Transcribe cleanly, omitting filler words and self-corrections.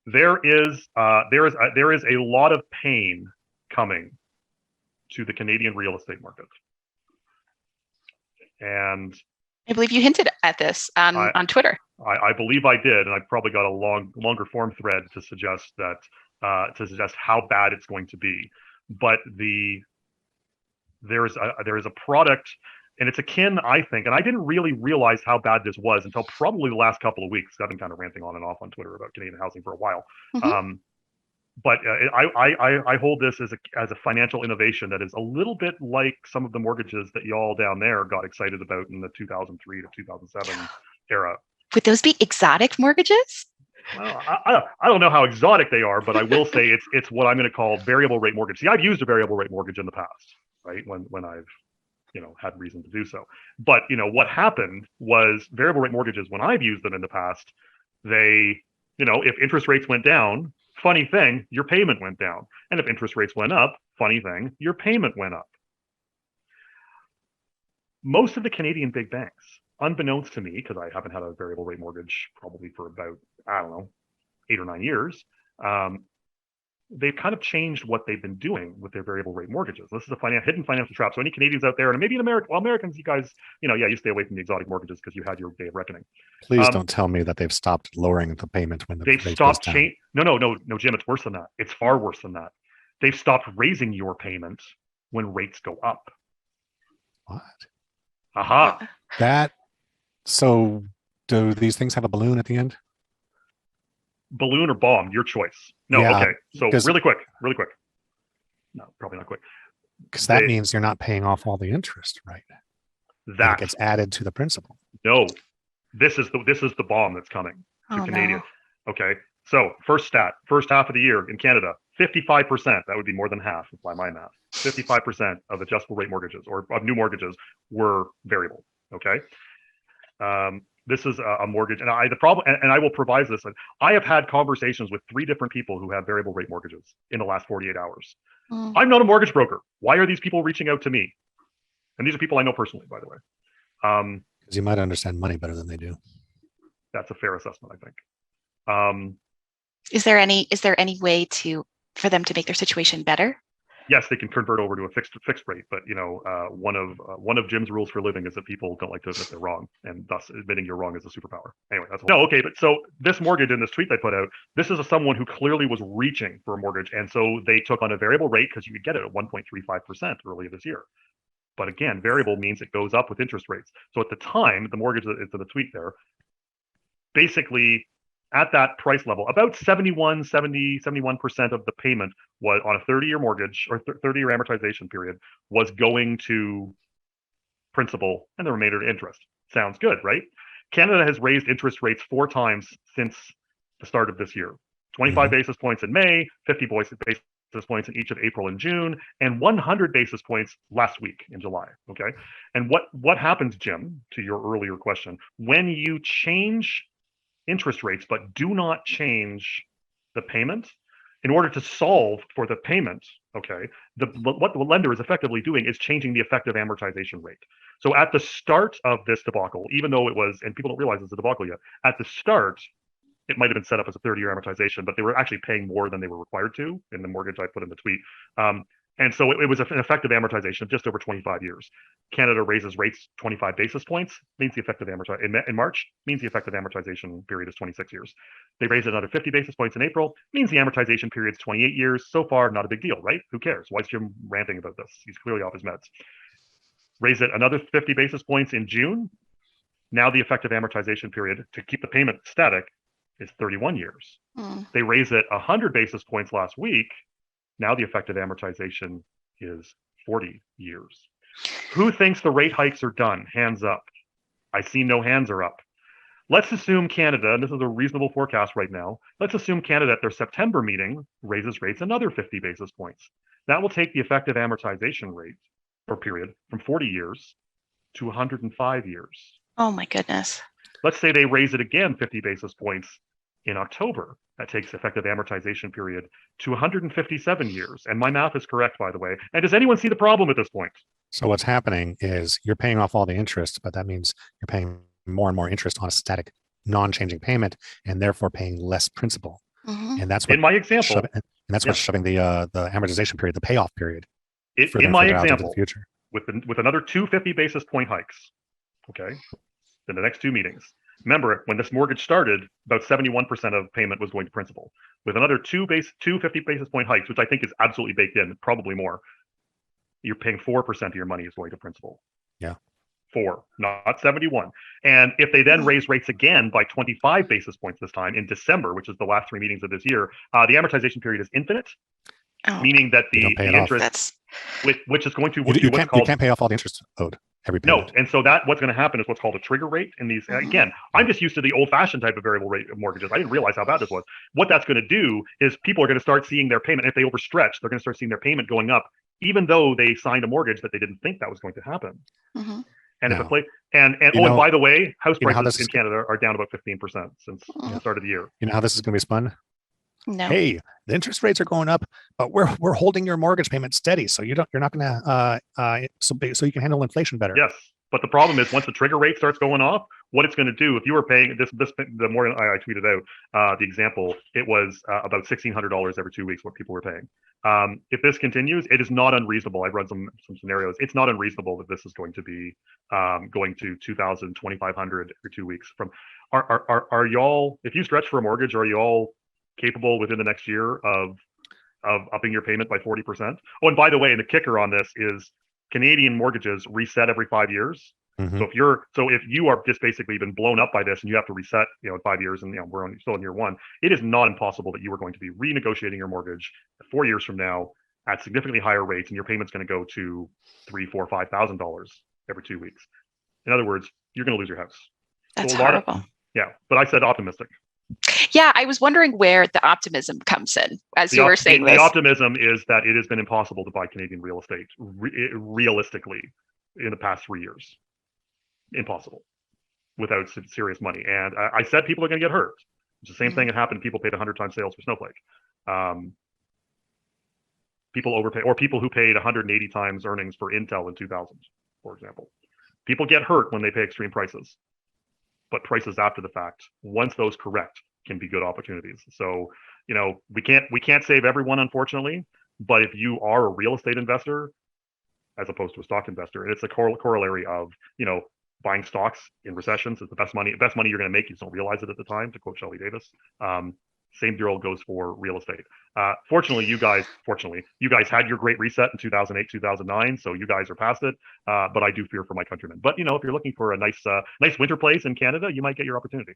there is a lot of pain coming to the Canadian real estate market, and I believe you hinted at this on Twitter. I believe I did, and I probably got a longer form thread to suggest how bad it's going to be. But there is a product, and it's akin, I think, and I didn't really realize how bad this was until probably the last couple of weeks. I've been kind of ranting on and off on Twitter about Canadian housing for a while. Mm-hmm. But I hold this as a financial innovation that is a little bit like some of the mortgages that y'all down there got excited about in the 2003 to 2007 era. Would those be exotic mortgages? Well, I don't know how exotic they are, but I will say it's what I'm going to call variable rate mortgage. See, I've used a variable rate mortgage in the past, right? When I've had reason to do so. But what happened was variable rate mortgages, when I've used them in the past, they if interest rates went down, funny thing, your payment went down. And if interest rates went up, funny thing, your payment went up. Most of the Canadian big banks, unbeknownst to me, because I haven't had a variable rate mortgage probably for about, 8 or 9 years, they've kind of changed what they've been doing with their variable rate mortgages. This is a hidden financial trap. So any Canadians out there, and maybe in America, well, Americans, you guys, you stay away from the exotic mortgages because you had your day of reckoning. Please don't tell me that they've stopped lowering the payment when they've stopped change. No, Jim, it's worse than that. It's far worse than that. They've stopped raising your payment when rates go up. What? Aha. So do these things have a balloon at the end? Balloon or bomb, your choice. No, yeah, okay. So really quick. No, probably not quick. Because that means you're not paying off all the interest, right? That gets added to the principal. No, this is the bomb that's coming to Canadians. No. Okay, so first half of the year in Canada, 55%. That would be more than half by my math. 55% of adjustable rate mortgages or of new mortgages were variable. Okay. This is a mortgage, and I will provide this. I have had conversations with 3 different people who have variable rate mortgages in the last 48 hours. I'm not a mortgage broker. Why are these people reaching out to me? And these are people I know personally, by the way. Because you might understand money better than they do. That's a fair assessment, I think. Is there any way for them to make their situation better? Yes, they can convert over to a fixed rate, but one of Jim's rules for living is that people don't like to admit they're wrong, and thus admitting you're wrong is a superpower. Anyway, but so this mortgage in this tweet they put out, this is someone who clearly was reaching for a mortgage, and so they took on a variable rate because you could get it at 1.35% earlier this year. But again, variable means it goes up with interest rates. So at the time, the mortgage is in the tweet there, basically at that price level, about 71% of the payment was on a 30-year mortgage or 30-year amortization period was going to principal and the remainder to interest. Sounds good, right? Canada has raised interest rates 4 times since the start of this year. 25 basis points in May, 50 basis points in each of April and June, and 100 basis points last week in July, okay? And what happens, Jim, to your earlier question, when you change interest rates but do not change the payment, in order to solve for the payment, okay, what the lender is effectively doing is changing the effective amortization rate. So at the start of this debacle, even though it was, and people don't realize it's a debacle yet, at the start, it might have been set up as a 30-year amortization, but they were actually paying more than they were required to in the mortgage I put in the tweet. And so it was an effective amortization of just over 25 years. Canada raises rates 25 basis points, means the effective in March, means the effective amortization period is 26 years. They raise another 50 basis points in April, means the amortization period is 28 years. So far, not a big deal, right? Who cares? Why is Jim ranting about this? He's clearly off his meds. Raise it another 50 basis points in June. Now the effective amortization period to keep the payment static is 31 years. They raise it 100 basis points last week. Now the effective amortization is 40 years. Who thinks the rate hikes are done? Hands up. I see no hands are up. Let's assume Canada, and this is a reasonable forecast right now, let's assume Canada at their September meeting raises rates another 50 basis points. That will take the effective amortization rate or period from 40 years to 105 years. Oh my goodness. Let's say they raise it again 50 basis points in October. That takes effective amortization period to 157 years. And my math is correct, by the way. And does anyone see the problem at this point? So what's happening is you're paying off all the interest, but that means you're paying more and more interest on a static, non-changing payment, and therefore paying less principal. Mhm. And that's what In my example, and that's what's shoving the amortization period, the payoff period. in my further out into example, the future. with another 250 basis point hikes, okay, in the next two meetings. Remember, when this mortgage started, about 71% of payment was going to principal. With another 250 basis point hikes, which I think is absolutely baked in, probably more, you're paying 4% of your money is going to principal. Yeah. 4, not 71. And if they then raise rates again by 25 basis points this time in December, which is the last three meetings of this year, the amortization period is infinite, Oh, meaning that You the, don't pay it the off. interest, that's which is going to You, do you what's can't called you can't pay off all the interest owed every no, payment. and so what's going to happen is what's called a trigger rate in these. Mhm. Again, I'm just used to the old-fashioned type of variable rate of mortgages. I didn't realize how bad this was. What that's going to do is people are going to start seeing their payment. If they overstretch, they're going to start seeing their payment going up, even though they signed a mortgage that they didn't think that was going to happen. Mhm. And if No. it play and You know- by the way, house you know how prices this in is- Canada are down about 15% since Yeah. the start of the year. You know how this is going to be spun? No. Hey, the interest rates are going up, but we're holding your mortgage payment steady, so you're not going to so you can handle inflation better. Yes. But the problem is once the trigger rate starts going off, what it's going to do, if you were paying the more I tweeted out the example, it was about $1,600 every 2 weeks what people were paying. If this continues, it is not unreasonable. I've run some scenarios. It's not unreasonable that this is going to be going to 2,000, 2,500 every 2 weeks. From are y'all, if you stretch for a mortgage, are you all capable within the next year of upping your payment by 40%? Oh, and by the way, the kicker on this is Canadian mortgages reset every 5 years. Mhm. So if you are just basically been blown up by this and you have to reset, in 5 years, and we're only still in year one, it is not impossible that you are going to be renegotiating your mortgage 4 years from now at significantly higher rates, and your payment's going to go to $3,000, $4,000, $5,000 every 2 weeks. In other words, you're going to lose your house. That's So a lot of- horrible. Yeah, but I said optimistic. Yeah, I was wondering where the optimism comes in as you were saying the this. optimism is that it has been impossible to buy Canadian real estate realistically in the past 3 years. Impossible without serious money. And I said people are going to get hurt. It's the same thing that happened. People paid 100 times sales for Snowflake. People overpay, or people who paid 180 times earnings for Intel in 2000, for example. People get hurt when they pay extreme prices, but prices after the fact, once those correct, can be good opportunities. So, we can't save everyone, unfortunately, but if you are a real estate investor, as opposed to a stock investor, and it's a corollary of, buying stocks in recessions is the best money you're going to make. You just don't realize it at the time, to quote Shelley Davis. Same deal goes for real estate. Fortunately, you guys had your great reset in 2008, 2009, so you guys are past it. But I do fear for my countrymen. But if you're looking for a nice winter place in Canada, you might get your opportunity.